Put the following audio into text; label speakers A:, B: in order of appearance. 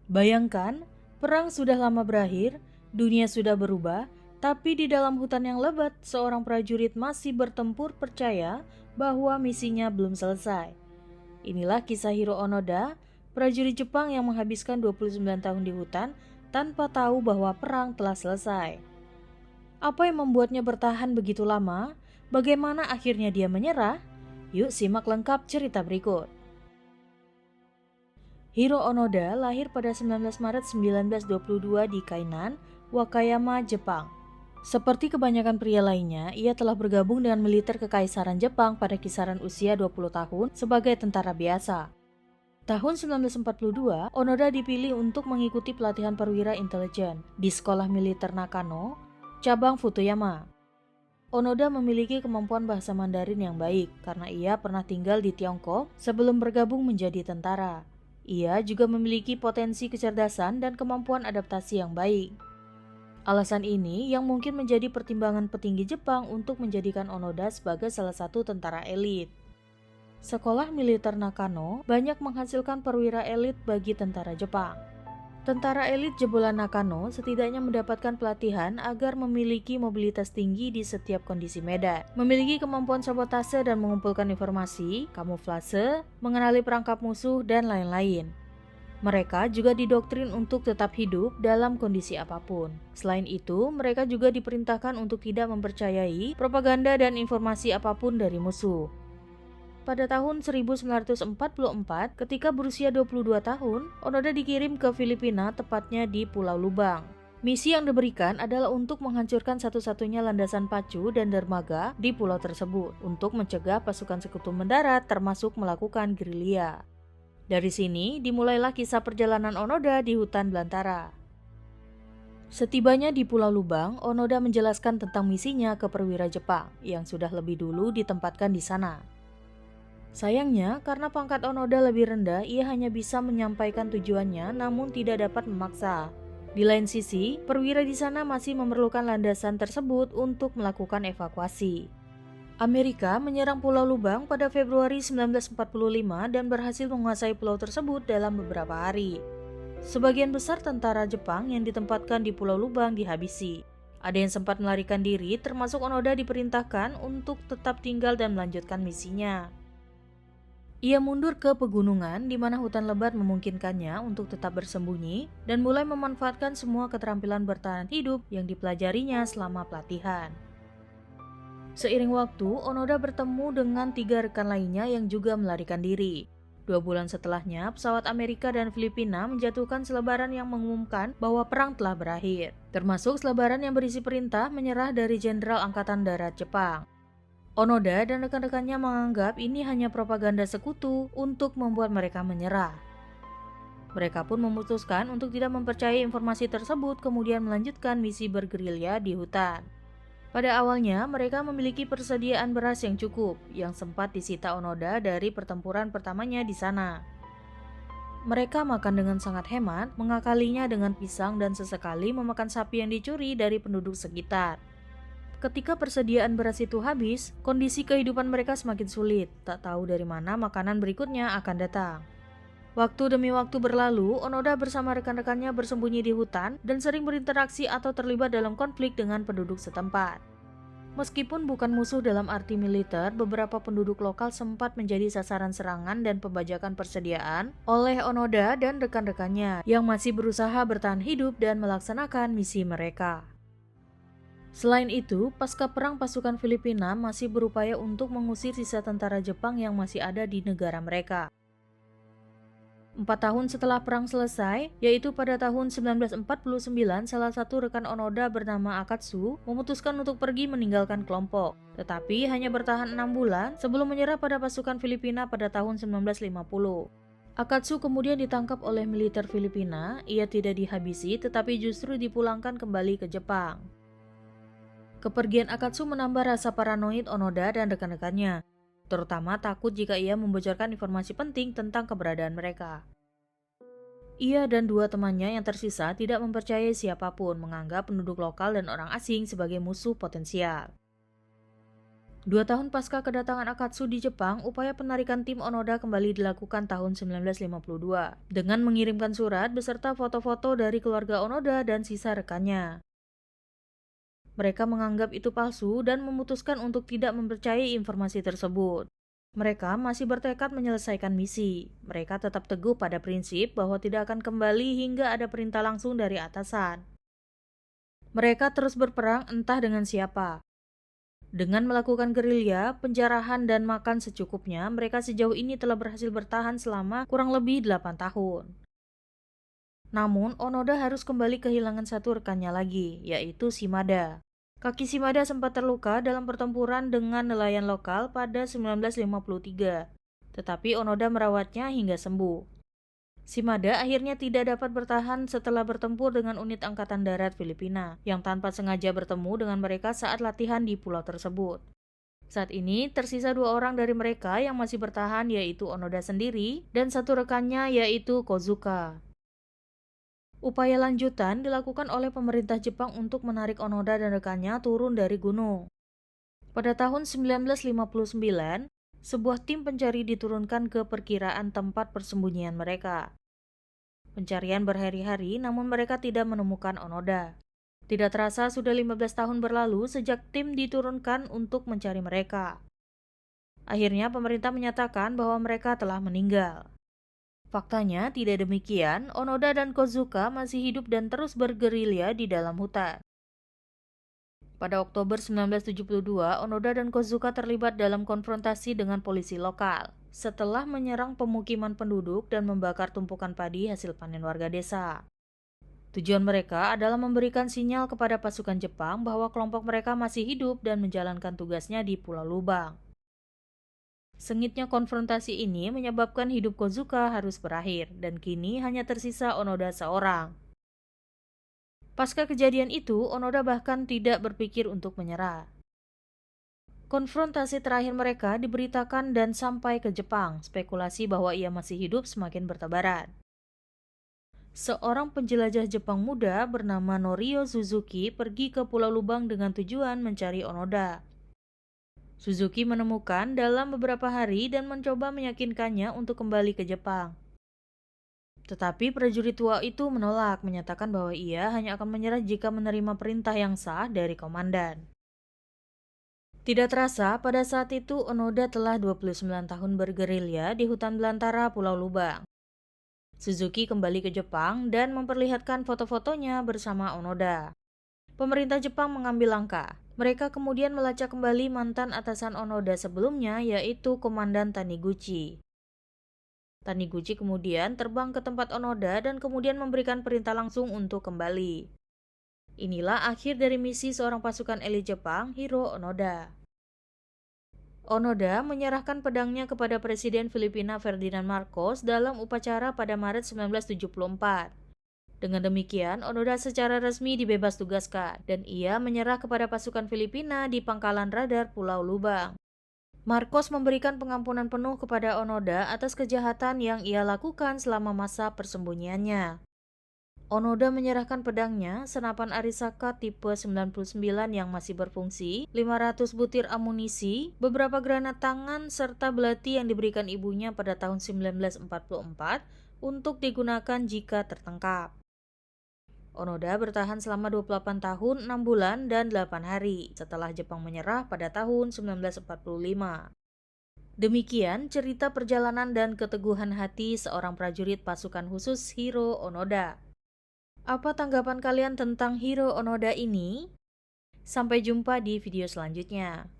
A: Bayangkan, perang sudah lama berakhir, dunia sudah berubah, tapi di dalam hutan yang lebat, seorang prajurit masih bertempur percaya bahwa misinya belum selesai. Inilah kisah Hiro Onoda, prajurit Jepang yang menghabiskan 29 tahun di hutan tanpa tahu bahwa perang telah selesai. Apa yang membuatnya bertahan begitu lama? Bagaimana akhirnya dia menyerah? Yuk simak lengkap cerita berikut. Hiro Onoda lahir pada 19 Maret 1922 di Kainan, Wakayama, Jepang. Seperti kebanyakan pria lainnya, ia telah bergabung dengan militer Kekaisaran Jepang pada kisaran usia 20 tahun sebagai tentara biasa. Tahun 1942, Onoda dipilih untuk mengikuti pelatihan perwira intelijen di Sekolah Militer Nakano, cabang Futuyama. Onoda memiliki kemampuan bahasa Mandarin yang baik karena ia pernah tinggal di Tiongkok sebelum bergabung menjadi tentara. Ia juga memiliki potensi kecerdasan dan kemampuan adaptasi yang baik. Alasan ini yang mungkin menjadi pertimbangan petinggi Jepang untuk menjadikan Onoda sebagai salah satu tentara elit. Sekolah militer Nakano banyak menghasilkan perwira elit bagi tentara Jepang. Tentara elit jebolan Nakano setidaknya mendapatkan pelatihan agar memiliki mobilitas tinggi di setiap kondisi medan, memiliki kemampuan sabotase dan mengumpulkan informasi, kamuflase, mengenali perangkap musuh, dan lain-lain. Mereka juga didoktrin untuk tetap hidup dalam kondisi apapun. Selain itu, mereka juga diperintahkan untuk tidak mempercayai propaganda dan informasi apapun dari musuh. Pada tahun 1944, ketika berusia 22 tahun, Onoda dikirim ke Filipina, tepatnya di Pulau Lubang. Misi yang diberikan adalah untuk menghancurkan satu-satunya landasan pacu dan dermaga di pulau tersebut untuk mencegah pasukan sekutu mendarat termasuk melakukan gerilya. Dari sini dimulailah kisah perjalanan Onoda di hutan belantara. Setibanya di Pulau Lubang, Onoda menjelaskan tentang misinya ke perwira Jepang yang sudah lebih dulu ditempatkan di sana. Sayangnya, karena pangkat Onoda lebih rendah, ia hanya bisa menyampaikan tujuannya namun tidak dapat memaksa. Di lain sisi, perwira di sana masih memerlukan landasan tersebut untuk melakukan evakuasi. Amerika menyerang Pulau Lubang pada Februari 1945 dan berhasil menguasai pulau tersebut dalam beberapa hari. Sebagian besar tentara Jepang yang ditempatkan di Pulau Lubang dihabisi. Ada yang sempat melarikan diri, termasuk Onoda diperintahkan untuk tetap tinggal dan melanjutkan misinya. Ia mundur ke pegunungan di mana hutan lebat memungkinkannya untuk tetap bersembunyi dan mulai memanfaatkan semua keterampilan bertahan hidup yang dipelajarinya selama pelatihan. Seiring waktu, Onoda bertemu dengan 3 rekan lainnya yang juga melarikan diri. 2 bulan setelahnya, pesawat Amerika dan Filipina menjatuhkan selebaran yang mengumumkan bahwa perang telah berakhir, termasuk selebaran yang berisi perintah menyerah dari Jenderal Angkatan Darat Jepang. Onoda dan rekan-rekannya menganggap ini hanya propaganda sekutu untuk membuat mereka menyerah. Mereka pun memutuskan untuk tidak mempercayai informasi tersebut, kemudian melanjutkan misi bergerilya di hutan. Pada awalnya, mereka memiliki persediaan beras yang cukup, yang sempat disita Onoda dari pertempuran pertamanya di sana. Mereka makan dengan sangat hemat, mengakalinya dengan pisang dan sesekali memakan sapi yang dicuri dari penduduk sekitar. Ketika persediaan beras itu habis, kondisi kehidupan mereka semakin sulit. Tak tahu dari mana makanan berikutnya akan datang. Waktu demi waktu berlalu, Onoda bersama rekan-rekannya bersembunyi di hutan dan sering berinteraksi atau terlibat dalam konflik dengan penduduk setempat. Meskipun bukan musuh dalam arti militer, beberapa penduduk lokal sempat menjadi sasaran serangan dan pembajakan persediaan oleh Onoda dan rekan-rekannya yang masih berusaha bertahan hidup dan melaksanakan misi mereka. Selain itu, pasca perang pasukan Filipina masih berupaya untuk mengusir sisa tentara Jepang yang masih ada di negara mereka. 4 tahun setelah perang selesai, yaitu pada tahun 1949, salah satu rekan Onoda bernama Akatsu memutuskan untuk pergi meninggalkan kelompok, tetapi hanya bertahan 6 bulan sebelum menyerah pada pasukan Filipina pada tahun 1950. Akatsu kemudian ditangkap oleh militer Filipina, ia tidak dihabisi tetapi justru dipulangkan kembali ke Jepang. Kepergian Akatsu menambah rasa paranoid Onoda dan rekan-rekannya, terutama takut jika ia membocorkan informasi penting tentang keberadaan mereka. Ia dan 2 temannya yang tersisa tidak mempercayai siapapun, menganggap penduduk lokal dan orang asing sebagai musuh potensial. 2 tahun pasca kedatangan Akatsu di Jepang, upaya penarikan tim Onoda kembali dilakukan tahun 1952 dengan mengirimkan surat beserta foto-foto dari keluarga Onoda dan sisa rekannya. Mereka menganggap itu palsu dan memutuskan untuk tidak mempercayai informasi tersebut. Mereka masih bertekad menyelesaikan misi. Mereka tetap teguh pada prinsip bahwa tidak akan kembali hingga ada perintah langsung dari atasan. Mereka terus berperang entah dengan siapa. Dengan melakukan gerilya, penjarahan, dan makan secukupnya, mereka sejauh ini telah berhasil bertahan selama kurang lebih 8 tahun. Namun, Onoda harus kembali kehilangan satu rekannya lagi, yaitu Shimada. Kaki Shimada sempat terluka dalam pertempuran dengan nelayan lokal pada 1953, tetapi Onoda merawatnya hingga sembuh. Shimada akhirnya tidak dapat bertahan setelah bertempur dengan unit Angkatan Darat Filipina, yang tanpa sengaja bertemu dengan mereka saat latihan di pulau tersebut. Saat ini, tersisa 2 orang dari mereka yang masih bertahan, yaitu Onoda sendiri dan satu rekannya, yaitu Kozuka. Upaya lanjutan dilakukan oleh pemerintah Jepang untuk menarik Onoda dan rekannya turun dari gunung. Pada tahun 1959, sebuah tim pencari diturunkan ke perkiraan tempat persembunyian mereka. Pencarian berhari-hari, namun mereka tidak menemukan Onoda. Tidak terasa sudah 15 tahun berlalu sejak tim diturunkan untuk mencari mereka. Akhirnya pemerintah menyatakan bahwa mereka telah meninggal. Faktanya tidak demikian, Onoda dan Kozuka masih hidup dan terus bergerilya di dalam hutan. Pada Oktober 1972, Onoda dan Kozuka terlibat dalam konfrontasi dengan polisi lokal setelah menyerang pemukiman penduduk dan membakar tumpukan padi hasil panen warga desa. Tujuan mereka adalah memberikan sinyal kepada pasukan Jepang bahwa kelompok mereka masih hidup dan menjalankan tugasnya di Pulau Lubang. Sengitnya konfrontasi ini menyebabkan hidup Kozuka harus berakhir, dan kini hanya tersisa Onoda seorang. Pasca kejadian itu, Onoda bahkan tidak berpikir untuk menyerah. Konfrontasi terakhir mereka diberitakan dan sampai ke Jepang. Spekulasi bahwa ia masih hidup semakin bertebaran. Seorang penjelajah Jepang muda bernama Norio Suzuki pergi ke Pulau Lubang dengan tujuan mencari Onoda. Suzuki menemukan dalam beberapa hari dan mencoba meyakinkannya untuk kembali ke Jepang. Tetapi prajurit tua itu menolak, menyatakan bahwa ia hanya akan menyerah jika menerima perintah yang sah dari komandan. Tidak terasa, pada saat itu Onoda telah 29 tahun bergerilya di hutan belantara Pulau Lubang. Suzuki kembali ke Jepang dan memperlihatkan foto-fotonya bersama Onoda. Pemerintah Jepang mengambil langkah. Mereka kemudian melacak kembali mantan atasan Onoda sebelumnya, yaitu Komandan Taniguchi. Taniguchi kemudian terbang ke tempat Onoda dan kemudian memberikan perintah langsung untuk kembali. Inilah akhir dari misi seorang pasukan elit Jepang, Hiro Onoda. Onoda menyerahkan pedangnya kepada Presiden Filipina Ferdinand Marcos dalam upacara pada Maret 1974. Dengan demikian, Onoda secara resmi dibebas tugaskan dan ia menyerah kepada pasukan Filipina di pangkalan radar Pulau Lubang. Marcos memberikan pengampunan penuh kepada Onoda atas kejahatan yang ia lakukan selama masa persembunyiannya. Onoda menyerahkan pedangnya, senapan Arisaka tipe 99 yang masih berfungsi, 500 butir amunisi, beberapa granat tangan, serta belati yang diberikan ibunya pada tahun 1944 untuk digunakan jika tertangkap. Onoda bertahan selama 28 tahun, 6 bulan, dan 8 hari setelah Jepang menyerah pada tahun 1945. Demikian cerita perjalanan dan keteguhan hati seorang prajurit pasukan khusus Hiro Onoda. Apa tanggapan kalian tentang Hiro Onoda ini? Sampai jumpa di video selanjutnya.